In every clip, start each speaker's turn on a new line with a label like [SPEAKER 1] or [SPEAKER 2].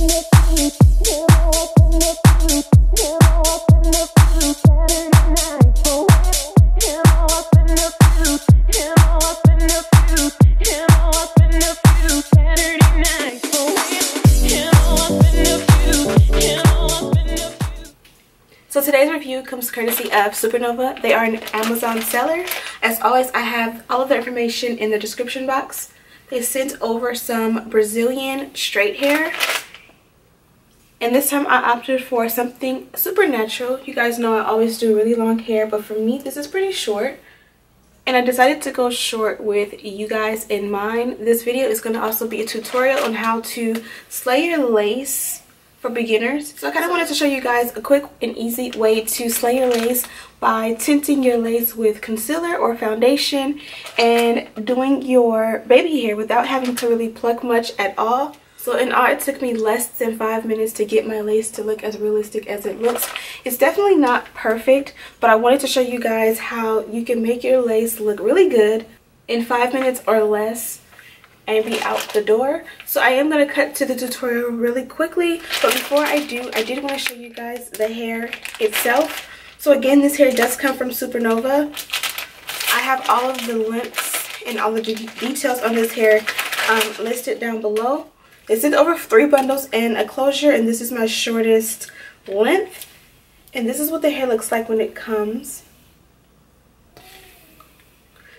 [SPEAKER 1] So today's review comes courtesy of Superova. They are an Amazon seller. As always, I have all of the information in the description box. They sent over some Brazilian straight hair. And this time I opted for something super natural. You guys know I always do really long hair, but for me this is pretty short. And I decided to go short with you guys in mind. This video is going to also be a tutorial on how to slay your lace for beginners. So I kind of wanted to show you guys a quick and easy way to slay your lace by tinting your lace with concealer or foundation and doing your baby hair without having to really pluck much at all. So in all, it took me less than 5 minutes to get my lace to look as realistic as it looks. It's definitely not perfect, but I wanted to show you guys how you can make your lace look really good in 5 minutes or less and be out the door. So I am going to cut to the tutorial really quickly, but before I do, I did want to show you guys the hair itself. So again, this hair does come from Superova. I have all of the lengths and all of the details on this hair listed down below. They sent over 3 bundles and a closure, and this is my shortest length. And this is what the hair looks like when it comes.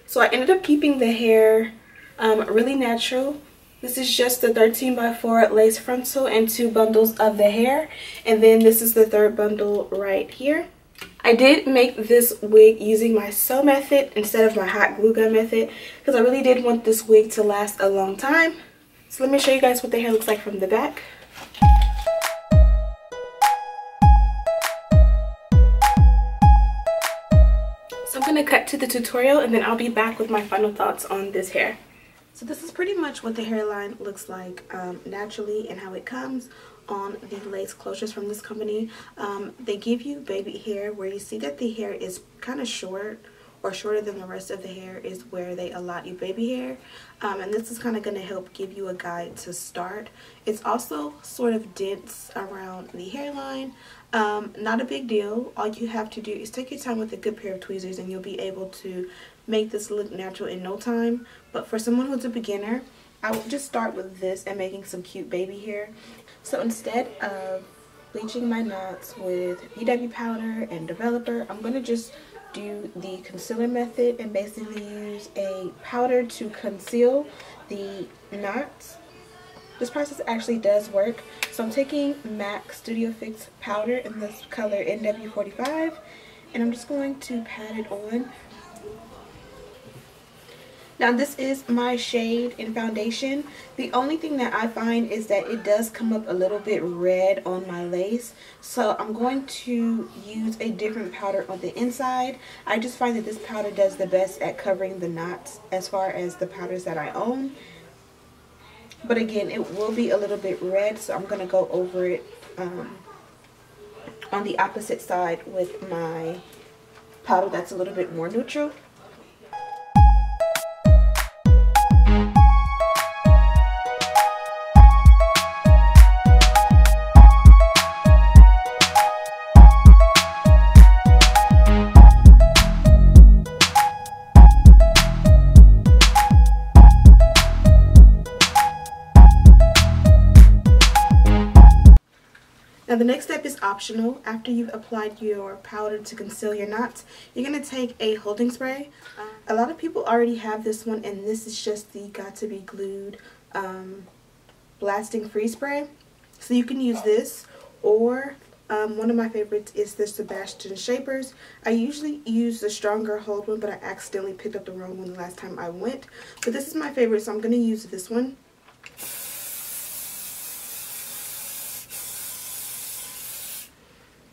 [SPEAKER 1] So I ended up keeping the hair really natural. This is just the 13x4 lace frontal and 2 bundles of the hair, and then this is the 3rd bundle right here. I did make this wig using my sew method instead of my hot glue gun method because I really did want this wig to last a long time. So let me show you guys what the hair looks like from the back. So I'm going to cut to the tutorial and then I'll be back with my final thoughts on this hair. So this is pretty much what the hairline looks like naturally and how it comes on the lace closures from this company. They give you baby hair where you see that the hair is kind of short or shorter than the rest of the hair is where they allot you baby hair. And this is kind of going to help give you a guide to start. It's also sort of dense around the hairline. Not a big deal. All you have to do is take your time with a good pair of tweezers and you'll be able to make this look natural in no time. But for someone who's a beginner, I would just start with this and making some cute baby hair. So instead of bleaching my knots with BW powder and developer, I'm going to just do the concealer method and basically use a powder to conceal the knots. This process actually does work. So I'm taking MAC Studio Fix powder in this color NW45 and I'm just going to pat it on. Now this is my shade in foundation. The only thing that I find is that it does come up a little bit red on my lace. So I'm going to use a different powder on the inside. I just find that this powder does the best at covering the knots as far as the powders that I own. But again, it will be a little bit red, so I'm going to go over it on the opposite side with my powder that's a little bit more neutral. Now the next step is optional. After you've applied your powder to conceal your knots, you're going to take a holding spray. A lot of people already have this one, and this is just the Got to Be Glued blasting free spray. So you can use this, or one of my favorites is the Sebastian Shapers. I usually use the stronger hold one, but I accidentally picked up the wrong one the last time I went. But this is my favorite, so I'm going to use this one.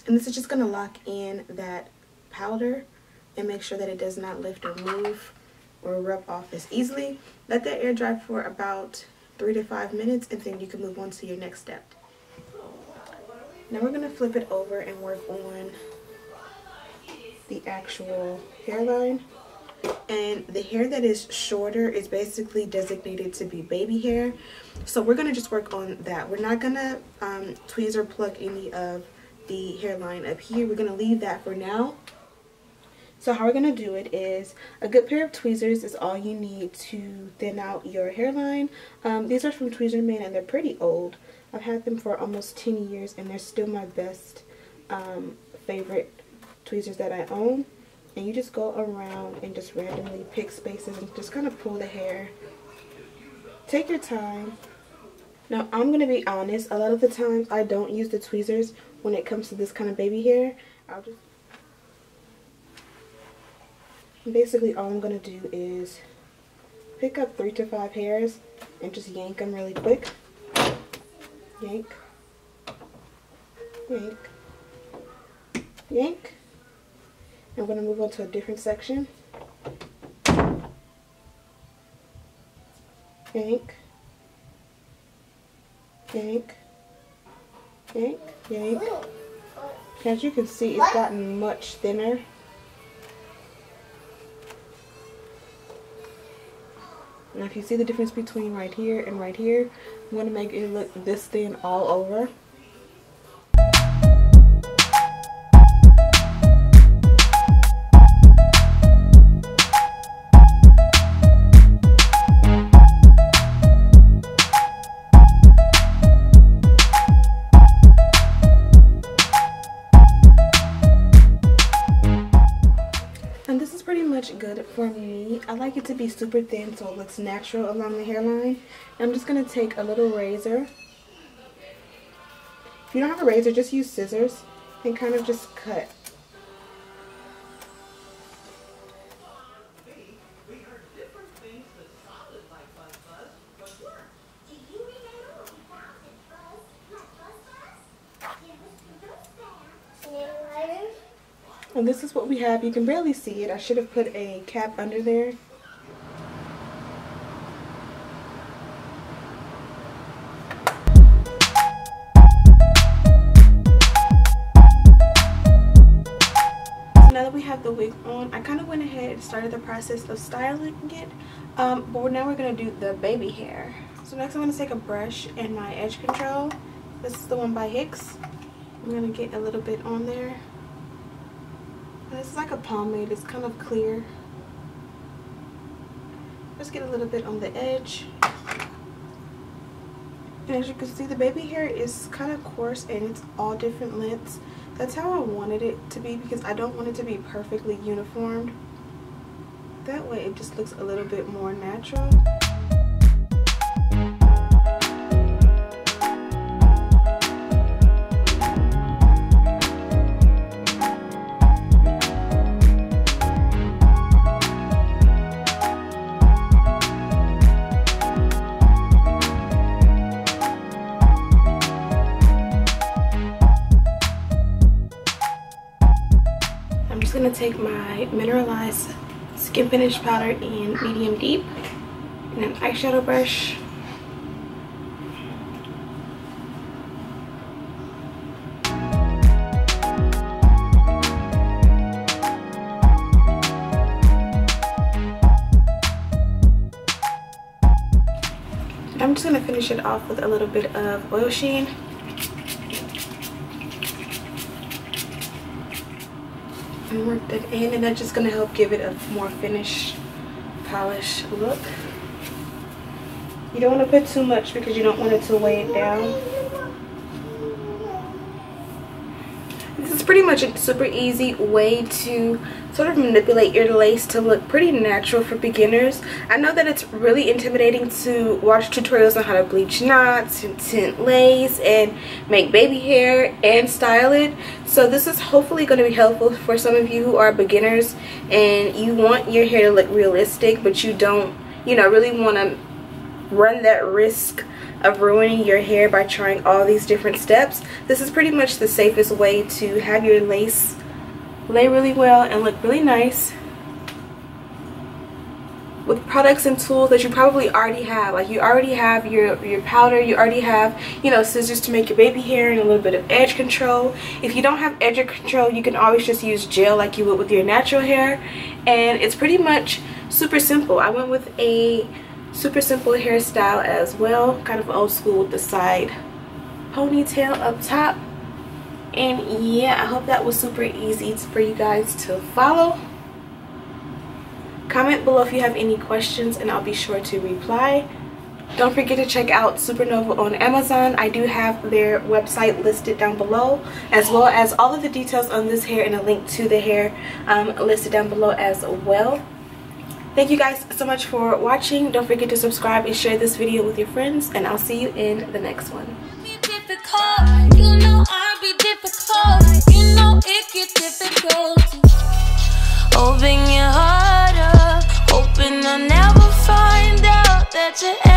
[SPEAKER 1] And this is just going to lock in that powder and make sure that it does not lift or move or rub off as easily. Let that air dry for about 3 to 5 minutes and then you can move on to your next step. Now we're going to flip it over and work on the actual hairline. and the hair that is shorter is basically designated to be baby hair. So we're going to just work on that. We're not going to tweeze or pluck any of the hairline up here. We're going to leave that for now. So how we're going to do it is a good pair of tweezers is all you need to thin out your hairline. These are from SHERMAN and they're pretty old. I've had them for almost 10 years and they're still my best favorite tweezers that I own. And you just go around and just randomly pick spaces and just kind of pull the hair. Take your time. Now I'm going to be honest, a lot of the times I don't use the tweezers when it comes to this kind of baby hair. Basically all I'm going to do is pick up 3 to 5 hairs and just yank them really quick. Yank, yank, yank. I'm going to move on to a different section. Yank, yank, yank, yank. As you can see, it's gotten much thinner. Now if you see the difference between right here and right here, I'm going to make it look this thin all over. And this is pretty much good for me. I like it to be super thin so it looks natural along the hairline. I'm just going to take a little razor. If you don't have a razor, just use scissors and kind of just cut. And this is what we have. You can barely see it. I should have put a cap under there. So now that we have the wig on, I kind of went ahead and started the process of styling it. But now we're going to do the baby hair. So next I'm going to take a brush and my edge control. This is the one by WIGS. I'm going to get a little bit on there. This is like a pomade, it's kind of clear. Just get a little bit on the edge. And as you can see, the baby hair is kind of coarse and it's all different lengths. That's how I wanted it to be because I don't want it to be perfectly uniformed. That way it just looks a little bit more natural. I'm going to take my mineralized skin finish powder in medium deep and an eyeshadow brush. I'm just going to finish it off with a little bit of oil sheen. And work that in, and that's just going to help give it a more finished, polished look. You don't want to put too much because you don't want it to weigh it down. This is pretty much a super easy way to sort of manipulate your lace to look pretty natural for beginners. I know that it's really intimidating to watch tutorials on how to bleach knots and tint lace and make baby hair and style it. So this is hopefully going to be helpful for some of you who are beginners and you want your hair to look realistic, but you don't, really want to run that risk of ruining your hair by trying all these different steps. This is pretty much the safest way to have your lace lay really well and look really nice with products and tools that you probably already have. Like you already have your powder, you already have, you know, scissors to make your baby hair and a little bit of edge control. If you don't have edge control, you can always just use gel like you would with your natural hair, and it's pretty much super simple. I went with a super simple hairstyle as well, kind of old school with the side ponytail up top. And yeah, I hope that was super easy for you guys to follow. Comment below if you have any questions and I'll be sure to reply. Don't forget to check out Superova on Amazon. I do have their website listed down below, as well as all of the details on this hair and a link to the hair listed down below as well. Thank you guys so much for watching. Don't forget to subscribe and share this video with your friends, and I'll see you in the next one.
[SPEAKER 2] You know I'll be difficult. You know it get difficult. Open your heart up, hoping I'll never find out that you're